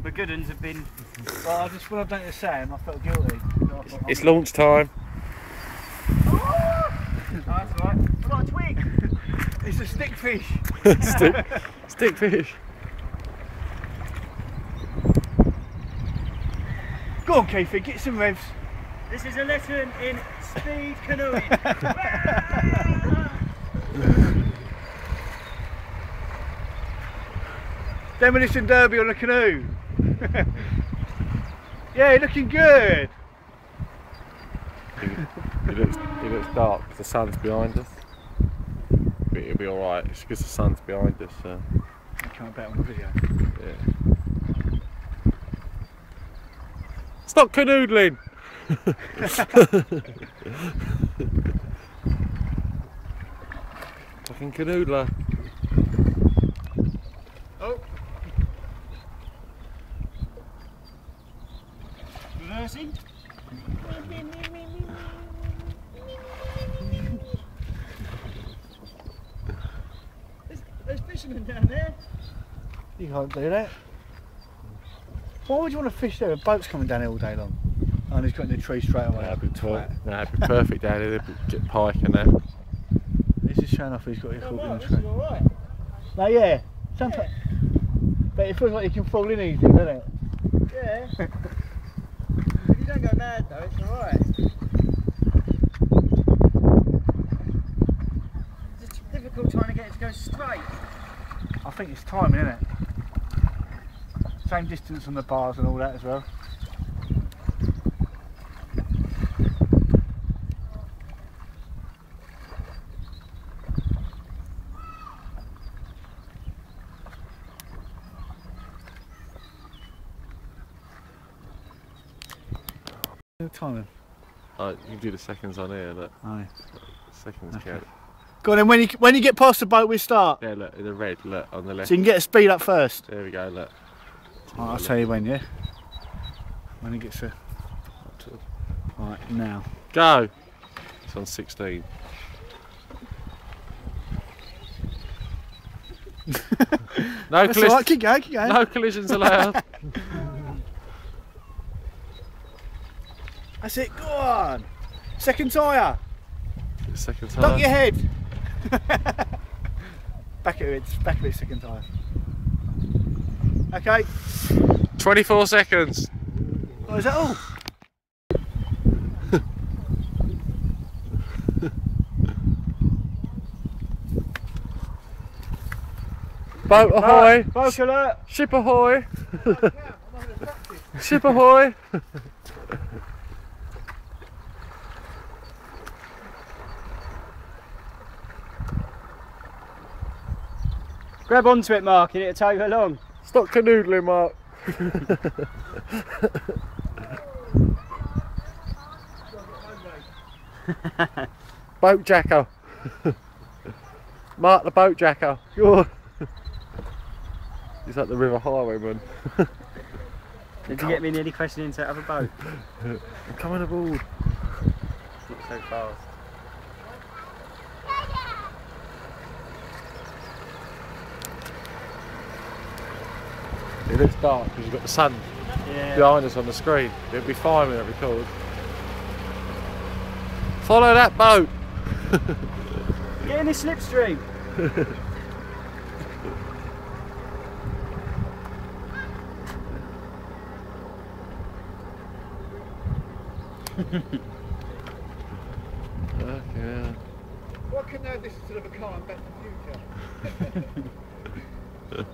The good ones have been... Well, when I done it to Sam, I felt guilty. It's launch time. Oh, that's alright. I've got a twig. It's a stickfish. Stickfish. Go on, Keithy, get some revs. This is a lesson in speed canoeing. Demolition derby on a canoe. Yeah, looking good. It looks dark because the sun's behind us. But it'll be alright, it's because the sun's behind us. I can't bet on the video. Yeah. Stop canoodling! Fucking canoodler. Oh. Reversing. There's fishermen down there. You can't do that. Why would you want to fish there? A boat's coming down here all day long. Oh, and he's got in the tree straight away. That'd be perfect down here. Get pike and that. He's just showing off he's got his hook in the This tree. is alright. No, yeah. Sometimes. But it feels like you can fall in easy, doesn't it? Yeah. If you don't go mad though, it's alright. It's just difficult trying to get it to go straight. I think it's timing, isn't it? Same distance on the bars and all that as well. Timing. Oh, you can do the seconds on here, look. Aye. Seconds Okay. count. Go on then, when you get past the boat we start. Yeah, look, the red, look, on the left. So you can get a speed up first. There we go, look. Right, I'll tell you when, yeah? When it gets to... Right, now. Go! It's on 16. No That's alright, keep going, keep going. No collisions allowed. That's it, go on! Second tyre! Second time. Duck your head! Back of it, second tyre. Okay. 24 seconds. Oh, is that all? Boat ahoy! Boat alert! Ship ahoy! Ship ahoy! Grab onto it, Mark, and it'll take you along. Stop canoodling, Mark. Boat jacker. Mark the boat jacker. Go on. He's like the river highwayman. Did you get me nearly crashing into that other boat? I'm coming aboard. It's not so fast. It looks dark because you've got the sun behind us on the screen. It'll be fine when it records. Follow that boat! Get in the slipstream! Okay. What can now this is sort of a car and Back to the Future?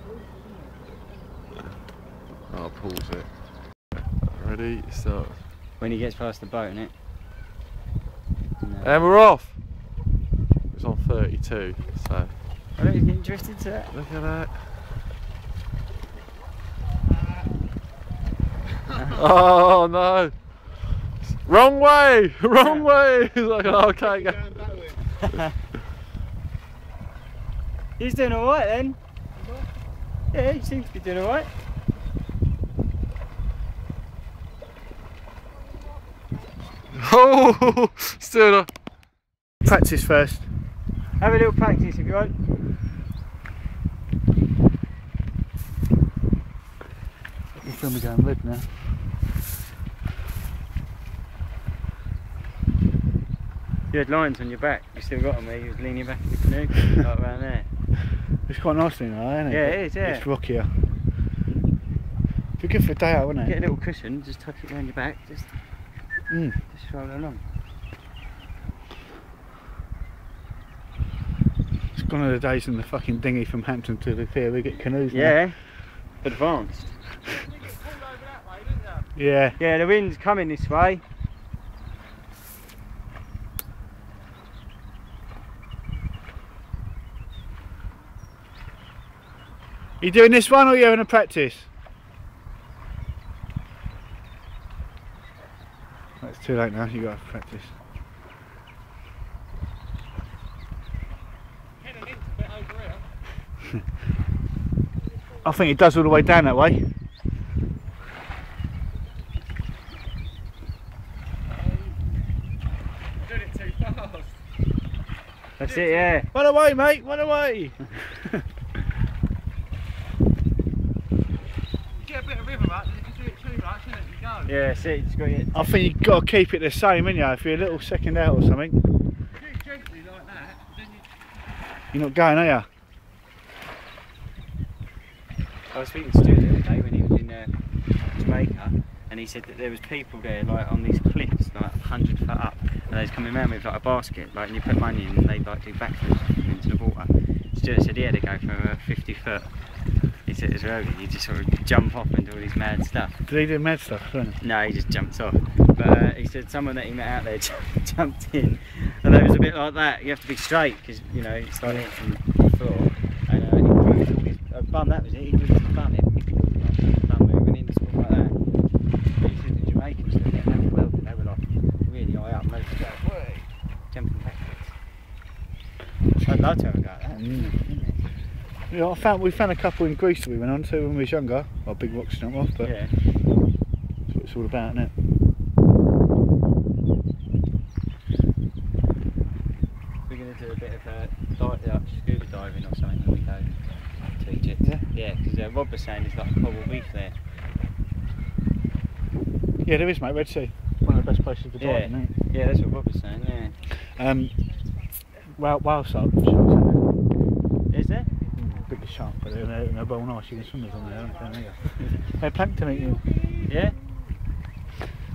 I'll pause it. Ready, start. When he gets past the boat, innit? No. And we're off! It's on 32, so. I don't even get drifted to that. Look at that. Oh no! Wrong way! Wrong way! He's like, oh, okay, go. He's doing alright then. Yeah, he seems to be doing alright. Oh, still not. Practice first. Have a little practice if you want. going to be going red now. You had lines on your back. You still got them where you was leaning back in the canoe, like around there. It's quite nice thing though, isn't it? Yeah, it is, yeah. It's rockier. It'd be good for a day out, wouldn't it? Get a little cushion, just tuck it around your back, just roll along. It's gone are the days in the fucking dinghy from Hampton to the pier. We get canoes now. Yeah, advanced. Yeah. Yeah, the wind's coming this way. You doing this one or are you having a practice? It's too late now, you got to practice. I think it does all the way down that way. Doing it too fast. That's it, yeah. Run away, mate, run away! Get a bit of rhythm up, if you do it too much, then you go. Yeah, that's it. Just got it. I think you've got to keep it the same, ain't you? If you're a little second out or something. Do it gently like that, then You're not going, are you? I was speaking to Stu the other day when he was in Jamaica, and he said that there was people there like on these cliffs like 100 foot up, and they was coming around with like a basket, like, and you put money in and they'd like do backflips into the water. Stuart said he had to go from 50 foot. He said as well, you just sort of jump off and do all this mad stuff. Did he do mad stuff? No, he just jumped off. But he said someone that he met out there jumped in, and it was a bit like that. You have to be straight because you know it's like from the floor. And he moved all his bum. That was it. He moved his bum in, bum moving in, sort of like that. But he said the Jamaicans still getting that well. They were like really high up, loads of stuff, jumping backwards. I'd love to have a go at that. Yeah, we found a couple in Greece that we went on to when we was younger. Well, big rocks to jump off, but yeah. That's what it's all about, isn't it? We're going to do a bit of scuba diving or something when we go to Egypt. Yeah, because Rob was saying there's like a coral reef there. Yeah, there is, mate. Red Sea, one of the best places to dive, isn't it? Yeah, that's what Rob was saying. Yeah. Whale sharks. Is there? Biggest shark, but they're well nice. You can swim with them there, aren't they? They're plankton eating. Yeah.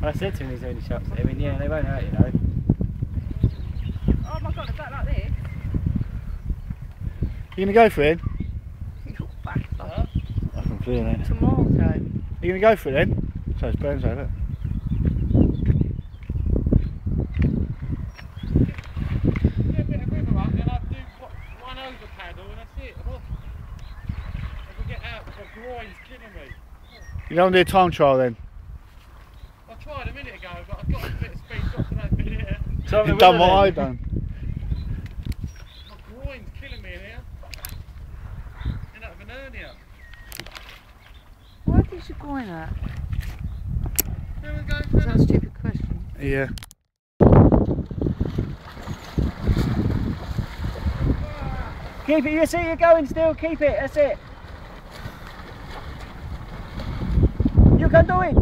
Well, I said to him, "Is there any sharks there?" I mean, yeah, they won't hurt you though. Oh my god, is that like this? You gonna go for it? Your back up. I can feel it. Tomato. You gonna go for it then? So it's burns over. get a bit of rhythm up, then I'd do one over paddle and that's it. If we get out, my groin's killing me. You don't want to do a time trial then? I tried a minute ago, but I've got a bit of speed drops and that bit here. You've done what I've done. My groin's killing me in here. End up with an hernia. Why did you go in that? There we go. Is that a stupid question? Yeah. Keep it. You see, you're going still. Keep it. That's it. You can do it.